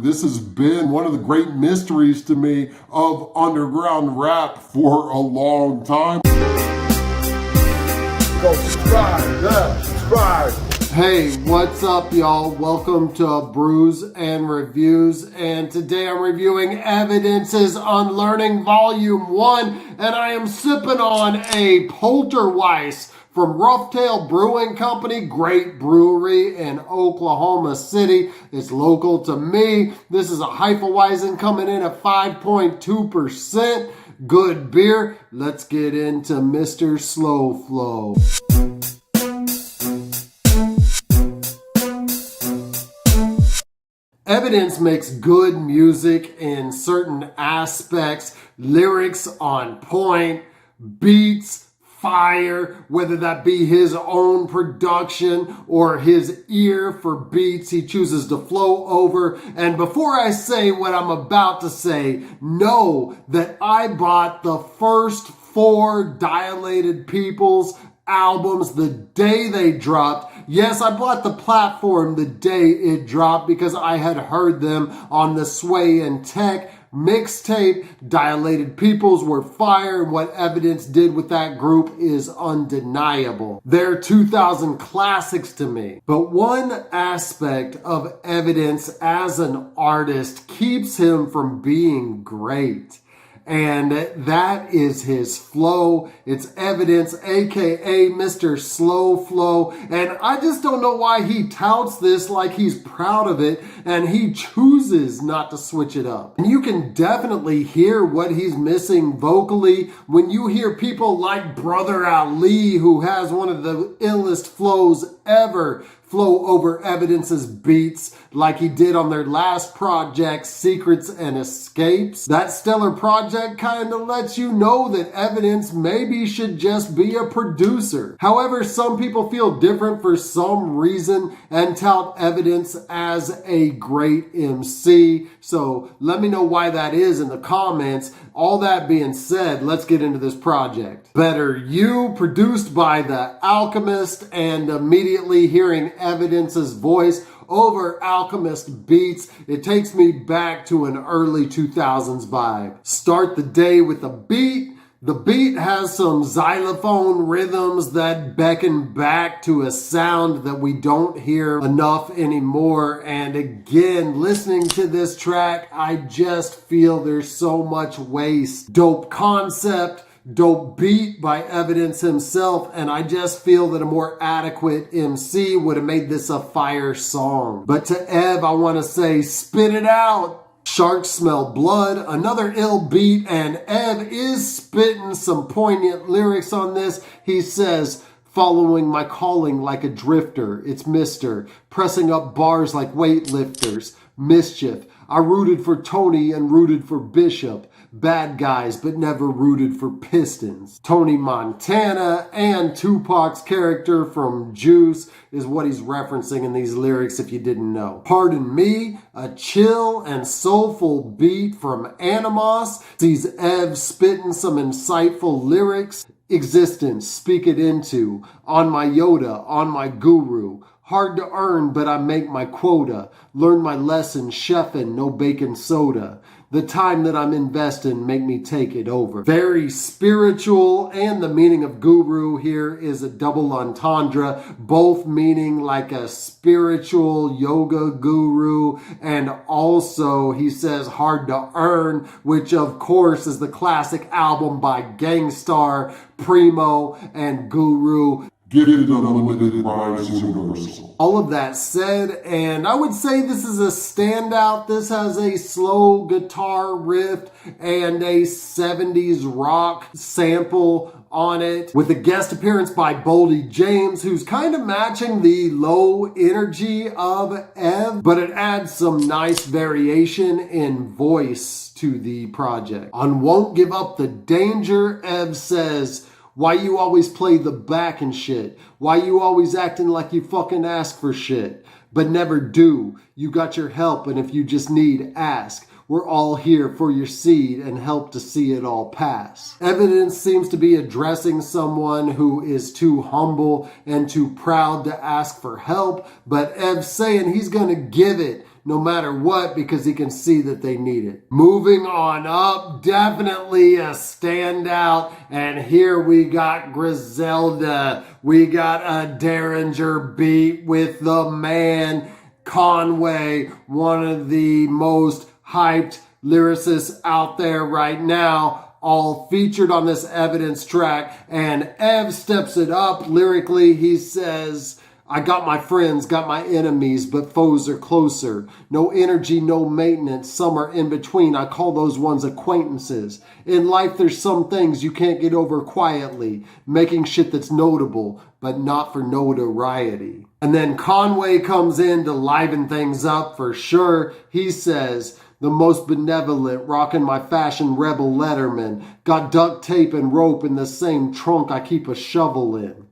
This has been one of the great mysteries to me of underground rap for a long time. Go subscribe. Hey, what's up, y'all? Welcome to Brews and Reviews, and today I'm reviewing Evidence's Unlearning Volume 1, and I am sipping on a Polter Weisse from Roughtail Brewing Company, great brewery in Oklahoma City. It's local to me. This is a hefeweizen coming in at 5.2%. Good beer. Let's get into Mr. Slow Flow. Evidence makes good music in certain aspects, lyrics on point, beats, fire, whether that be his own production or his ear for beats he chooses to flow over. And before I say what I'm about to say, know that I bought the first 4 Dilated Peoples albums the day they dropped. Yes, I bought the platform the day it dropped because I had heard them on the Sway and Tech mixtape. Dilated Peoples were fire, and what Evidence did with that group is undeniable. They're 2000 classics to me. But one aspect of Evidence as an artist keeps him from being great, and that is his flow. It's Evidence, aka Mr. Slow Flow, and I just don't know why he touts this like he's proud of it, and he chooses not to switch it up. And you can definitely hear what he's missing vocally when you hear people like Brother Ali, who has one of the illest flows ever, flow over Evidence's beats like he did on their last project, Secrets and Escapes. That stellar project kind of lets you know that Evidence maybe should just be a producer. However, some people feel different for some reason and tout Evidence as a great MC. So let me know why that is in the comments. All that being said, let's get into this project. Better You, produced by the Alchemist, and immediately hearing Evidence's voice over Alchemist beats, it takes me back to an early 2000s vibe. Start the day with a beat. The beat has some xylophone rhythms that beckon back to a sound that we don't hear enough anymore. And again, listening to this track, I just feel there's so much waste. Dope concept, dope beat by Evidence himself, and I just feel that a more adequate MC would have made this a fire song. But to Ev, I want to say, spit it out. Sharks Smell Blood, another ill beat, and Ev is spitting some poignant lyrics on this. He says, following my calling like a drifter, it's Mr. Pressing up bars like weightlifters, mischief. I rooted for Tony and rooted for Bishop. Bad guys, but never rooted for Pistons. Tony Montana and Tupac's character from Juice is what he's referencing in these lyrics if you didn't know. Pardon Me, a chill and soulful beat from Animos, sees Ev spitting some insightful lyrics. Existence, speak it into. On my Yoda, on my guru. Hard to earn, but I make my quota. Learn my lesson, chefin', no baking soda. The time that I'm investing, make me take it over. Very spiritual, and the meaning of guru here is a double entendre, both meaning like a spiritual yoga guru, and also he says hard to earn, which of course is the classic album by Gangstar, Primo, and Guru. Get it unlimited price universal. All of that said, and I would say this is a standout. This has a slow guitar riff and a 70s rock sample on it, with a guest appearance by Boldy James, who's kind of matching the low energy of Ev, but it adds some nice variation in voice to the project. On Won't Give Up the Danger, Ev says, why you always play the back and shit? Why you always acting like you fucking ask for shit, but never do? You got your help, and if you just need, ask. We're all here for your seed and help to see it all pass. Evidence seems to be addressing someone who is too humble and too proud to ask for help, but Ev's saying he's gonna give it no matter what, because he can see that they need it. Moving on up, definitely a standout. And here we got Griselda. We got a Derringer beat with the man Conway, one of the most hyped lyricists out there right now, all featured on this Evidence track. And Ev steps it up lyrically. He says, I got my friends, got my enemies, but foes are closer. No energy, no maintenance, some are in between. I call those ones acquaintances. In life, there's some things you can't get over quietly, making shit that's notable, but not for notoriety. And then Conway comes in to liven things up for sure. He says, the most benevolent, rocking my fashion rebel Letterman. Got duct tape and rope in the same trunk I keep a shovel in.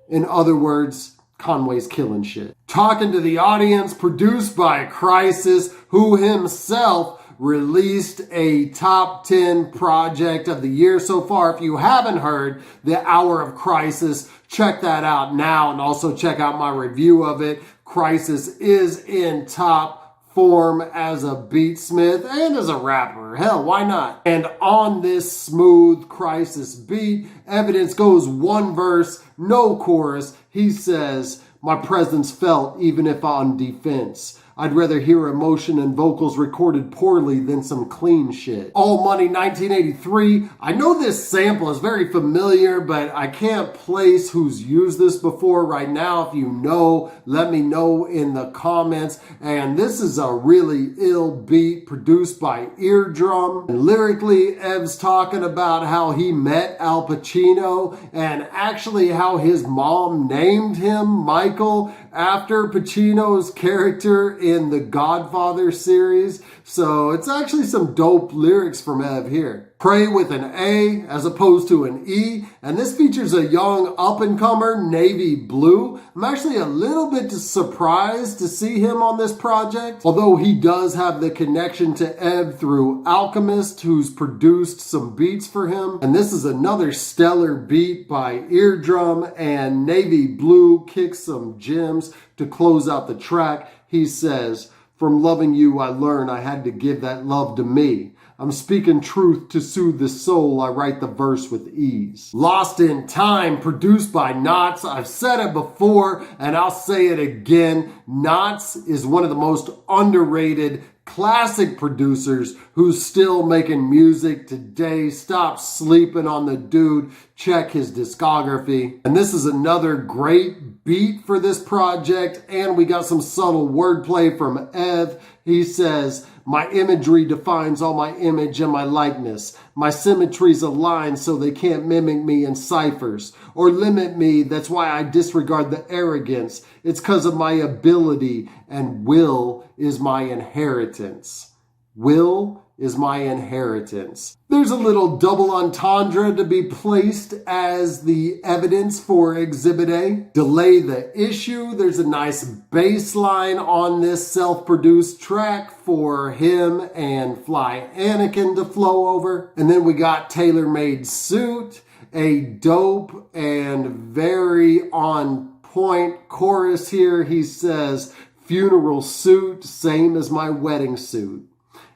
In other words, Conway's killing shit. Talking to the audience, produced by Khrysis, who himself released a top 10 project of the year so far. If you haven't heard The Hour of Khrysis, check that out now, and also check out my review of it. Khrysis is in top form as a beatsmith and as a rapper. Hell, why not? And on this smooth Khrysis beat, Evidence goes one verse, no chorus. He says, my presence felt even if on defense. I'd rather hear emotion and vocals recorded poorly than some clean shit. All Money 1983. I know this sample is very familiar, but I can't place who's used this before right now. If you know, let me know in the comments. And this is a really ill beat produced by Eardrum. And lyrically, Ev's talking about how he met Al Pacino and actually how his mom named him Michael after Pacino's character in the Godfather series. So it's actually some dope lyrics from Ev here. Pray with an A as opposed to an E. And this features a young up-and-comer, Navy Blue. I'm actually a little bit surprised to see him on this project, although he does have the connection to Ev through Alchemist, who's produced some beats for him. And this is another stellar beat by Eardrum, and Navy Blue kicks some gems to close out the track. He says, from loving you, I learned I had to give that love to me. I'm speaking truth to soothe the soul. I write the verse with ease. Lost in Time, produced by Nottz. I've said it before, and I'll say it again. Nottz is one of the most underrated classic producers who's still making music today. Stop sleeping on the dude. Check his discography. And this is another great beat for this project. And we got some subtle wordplay from Ev. He says, my imagery defines all my image and my likeness. My symmetries align so they can't mimic me in ciphers or limit me. That's why I disregard the arrogance. It's because of my ability, and will is my inheritance. Will is my inheritance. There's a little double entendre to be placed as the evidence for Exhibit A. Delay the issue. There's a nice bass line on this self-produced track for him and Fly Anakin to flow over. And then we got Tailor Made Suit, a dope and very on point chorus here. He says, funeral suit, same as my wedding suit.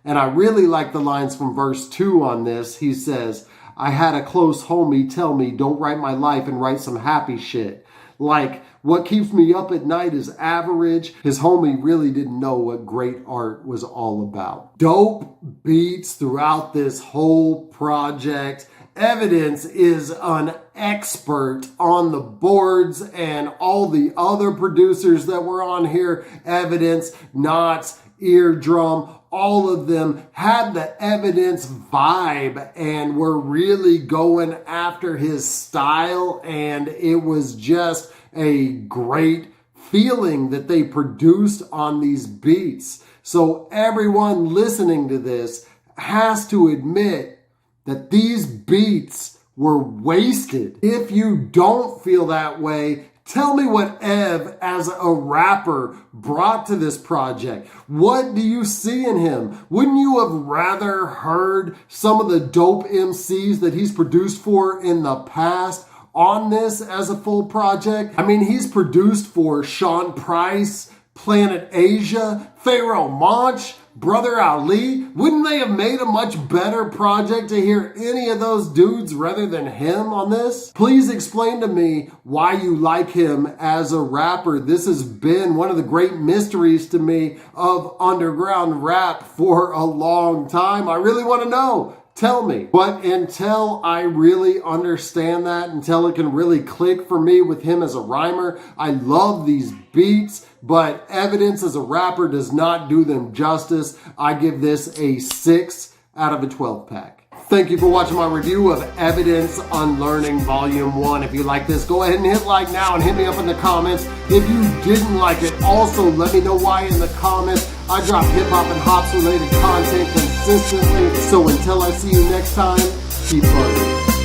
And I really like the lines from verse 2 on this. He says, I had a close homie tell me, don't write my life and write some happy shit. Like, what keeps me up at night is average. His homie really didn't know what great art was all about. Dope beats throughout this whole project. Evidence is an expert on the boards, and all the other producers that were on here, Evidence, Nottz, Eardrum, all of them had the Evidence vibe and were really going after his style, and it was just a great feeling that they produced on these beats. So everyone listening to this has to admit that these beats were wasted. If you don't feel that way, tell me what Ev, as a rapper, brought to this project. What do you see in him? Wouldn't you have rather heard some of the dope MCs that he's produced for in the past on this as a full project? I mean, he's produced for Sean Price, Planet Asia, Pharaoh Monch, Brother Ali. Wouldn't they have made a much better project to hear any of those dudes rather than him on this? Please explain to me why you like him as a rapper. This has been one of the great mysteries to me of underground rap for a long time. I really want to know. Tell me. But until I really understand that, until it can really click for me with him as a rhymer, I love these beats, but Evidence as a rapper does not do them justice. I give this a 6 out of a 12 pack. Thank you for watching my review of Evidence Unlearning Volume 1. If you like this, go ahead and hit like now and hit me up in the comments. If you didn't like it, also let me know why in the comments. I drop hip-hop and hops related content consistently. So until I see you next time, keep buzzing.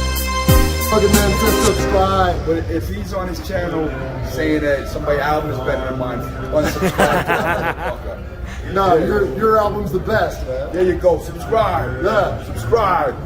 Okay, man, just subscribe. But if he's on his channel saying that somebody's album is better than mine, unsubscribe to that motherfucker. No, your album's the best, man. There you go. Subscribe. Yeah. Subscribe.